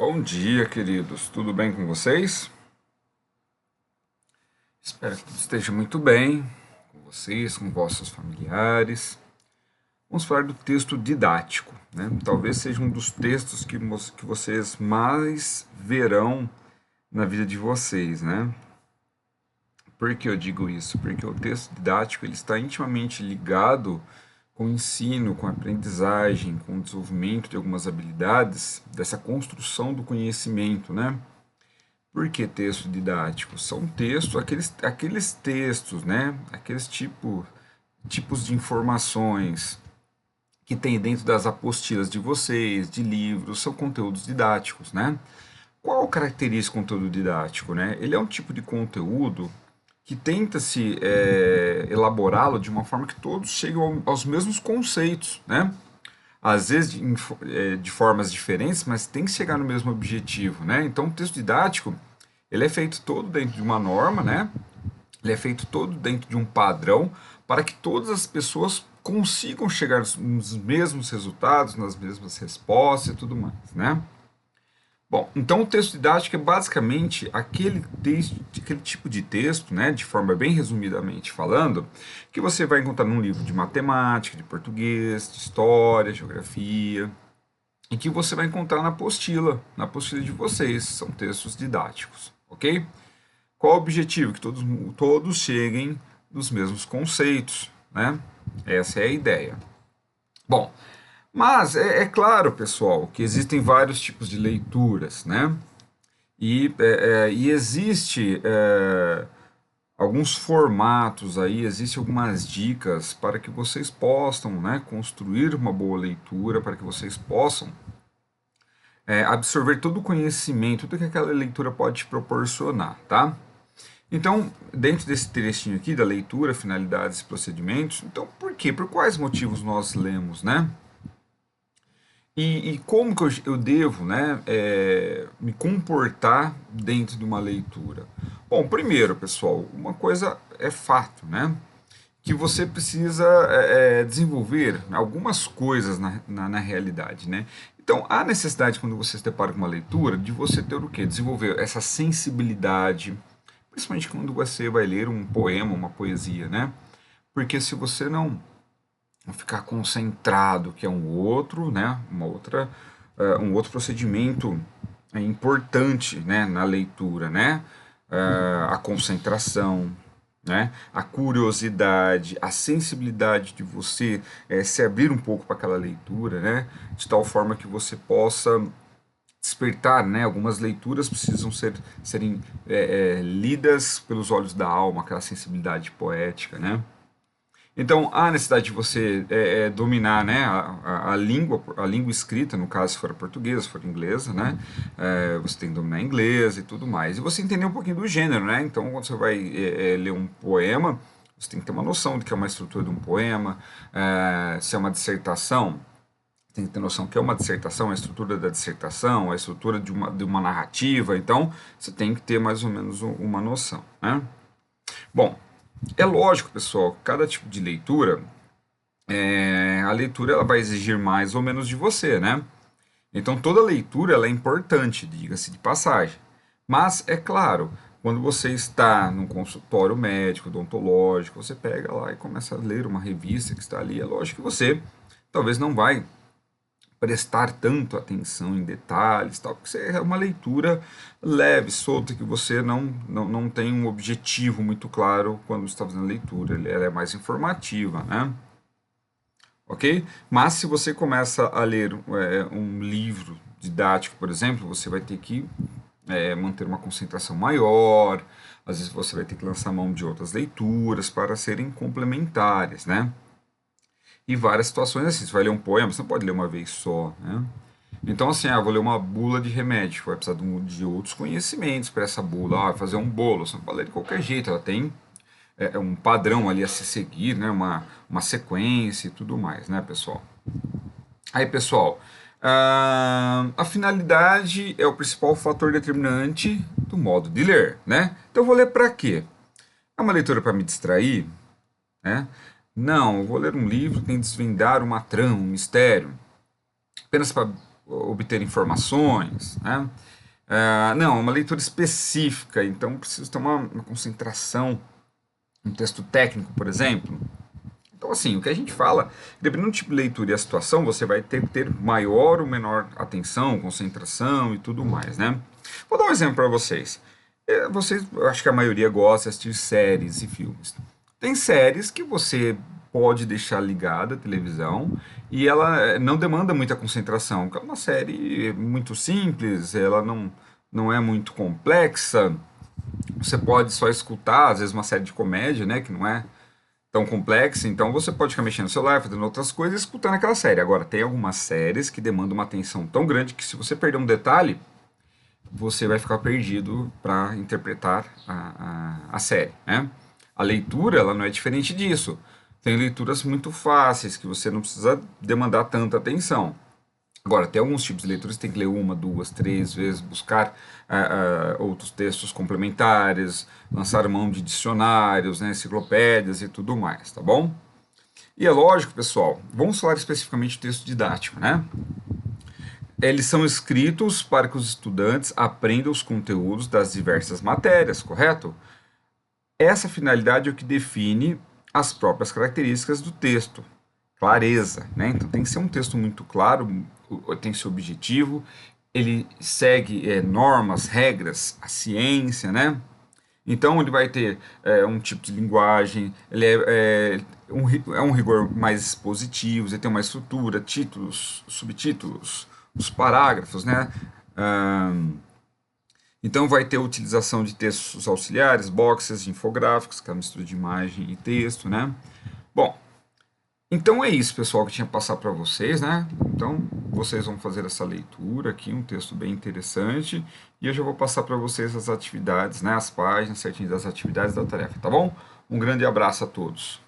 Bom dia, queridos. Tudo bem com vocês? Espero que tudo esteja muito bem com vocês, com vossos familiares. Vamos falar do texto didático, né? Talvez seja um dos textos que vocês mais verão na vida de vocês, né? Por que eu digo isso? Porque o texto didático ele está intimamente ligado com o ensino, com a aprendizagem, com o desenvolvimento de algumas habilidades, dessa construção do conhecimento, né? Por que texto didático? São textos, aqueles textos, né? Aqueles tipos de informações que tem dentro das apostilas de vocês, de livros, são conteúdos didáticos, né? Qual caracteriza o conteúdo didático, né? Ele é um tipo de conteúdo que tenta-se elaborá-lo de uma forma que todos cheguem aos mesmos conceitos, né? Às vezes de formas diferentes, mas tem que chegar no mesmo objetivo, né? Então, o texto didático, ele é feito todo dentro de uma norma, né? Ele é feito todo dentro de um padrão para que todas as pessoas consigam chegar nos mesmos resultados, nas mesmas respostas e tudo mais, né? Bom, então o texto didático é basicamente aquele tipo de texto, né, de forma bem resumidamente falando, que você vai encontrar num livro de matemática, de português, de história, geografia, e que você vai encontrar na apostila de vocês, são textos didáticos, ok? Qual o objetivo? Que todos cheguem nos mesmos conceitos, né? Essa é a ideia. Bom, mas é claro, pessoal, que existem vários tipos de leituras, né? E existe alguns formatos aí, existem algumas dicas para que vocês possam, né, construir uma boa leitura, para que vocês possam absorver todo o conhecimento, tudo que aquela leitura pode te proporcionar, tá? Então, dentro desse trechinho aqui da leitura, finalidades e procedimentos, então por quê? Por quais motivos nós lemos, né? E como que eu devo, né, me comportar dentro de uma leitura? Bom, primeiro, pessoal, uma coisa é fato, né? Que você precisa desenvolver algumas coisas na realidade, né? Então, há necessidade, quando você se depara com uma leitura, de você ter o quê? Desenvolver essa sensibilidade, principalmente quando você vai ler um poema, uma poesia, né? Porque se você não ficar concentrado, que é um outro, né? Um outro procedimento importante, né? Na leitura, né? A concentração, né? A curiosidade, a sensibilidade de você se abrir um pouco para aquela leitura, né? De tal forma que você possa despertar, né? Algumas leituras precisam serem lidas pelos olhos da alma, aquela sensibilidade poética, né? Então, há necessidade de você dominar, né, a língua escrita, no caso, se for portuguesa, se for inglesa, né, você tem que dominar inglês e tudo mais. E você entender um pouquinho do gênero, né? Então, quando você vai ler um poema, você tem que ter uma noção do que é uma estrutura de um poema, se é uma dissertação, tem que ter noção que é uma dissertação, a estrutura da dissertação, a estrutura de uma narrativa, então você tem que ter mais ou menos uma noção, né? Bom, é lógico, pessoal, cada tipo de leitura, a leitura ela vai exigir mais ou menos de você, né? Então toda leitura ela é importante, diga-se de passagem. Mas é claro, quando você está num consultório médico, odontológico, você pega lá e começa a ler uma revista que está ali, é lógico que você talvez não vai prestar tanto atenção em detalhes, tal, porque é uma leitura leve, solta, que você não tem um objetivo muito claro quando está fazendo a leitura, ela é mais informativa, né? Ok? Mas se você começa a ler um livro didático, por exemplo, você vai ter que manter uma concentração maior, às vezes você vai ter que lançar mão de outras leituras para serem complementares, né? E várias situações assim, você vai ler um poema, você não pode ler uma vez só, né? Então, assim, vou ler uma bula de remédio, vai precisar de outros conhecimentos para essa bula. Vai fazer um bolo, você não pode ler de qualquer jeito, ela tem um padrão ali a se seguir, né? Uma sequência e tudo mais, né, pessoal? Aí, pessoal, a finalidade é o principal fator determinante do modo de ler, né? Então, eu vou ler para quê? É uma leitura para me distrair, né? Não, eu vou ler um livro que tem que desvendar uma trama, um mistério, apenas para obter informações, né? Não, uma leitura específica, então preciso ter uma concentração, um texto técnico, por exemplo. Então, assim, o que a gente fala, dependendo do tipo de leitura e a situação, você vai ter que ter maior ou menor atenção, concentração e tudo mais, né? Vou dar um exemplo para vocês. Vocês, eu acho que a maioria gosta de assistir séries e filmes. Tem séries que você pode deixar ligada a televisão e ela não demanda muita concentração, porque é uma série muito simples, ela não é muito complexa. Você pode só escutar, às vezes uma série de comédia, né, que não é tão complexa, então você pode ficar mexendo no celular, fazendo outras coisas e escutando aquela série. Agora, tem algumas séries que demandam uma atenção tão grande que se você perder um detalhe, você vai ficar perdido para interpretar a série, né? A leitura, ela não é diferente disso. Tem leituras muito fáceis, que você não precisa demandar tanta atenção. Agora, tem alguns tipos de leituras que tem que ler uma, duas, três vezes, buscar outros textos complementares, lançar mão de dicionários, né, enciclopédias e tudo mais, tá bom? E é lógico, pessoal, vamos falar especificamente do texto didático, né? Eles são escritos para que os estudantes aprendam os conteúdos das diversas matérias, correto? Essa finalidade é o que define as próprias características do texto. Clareza, né? Então tem que ser um texto muito claro, tem que ser objetivo, ele segue normas, regras, a ciência, né? Então ele vai ter um tipo de linguagem, ele é um rigor mais expositivo, ele tem uma estrutura, títulos, subtítulos, os parágrafos, né? Então vai ter utilização de textos auxiliares, boxes, infográficos, que é a mistura de imagem e texto, né? Bom, então é isso, pessoal, que eu tinha que passar para vocês, né? Então vocês vão fazer essa leitura aqui, um texto bem interessante, e eu já vou passar para vocês as atividades, né? As páginas certinho das atividades da tarefa, tá bom? Um grande abraço a todos.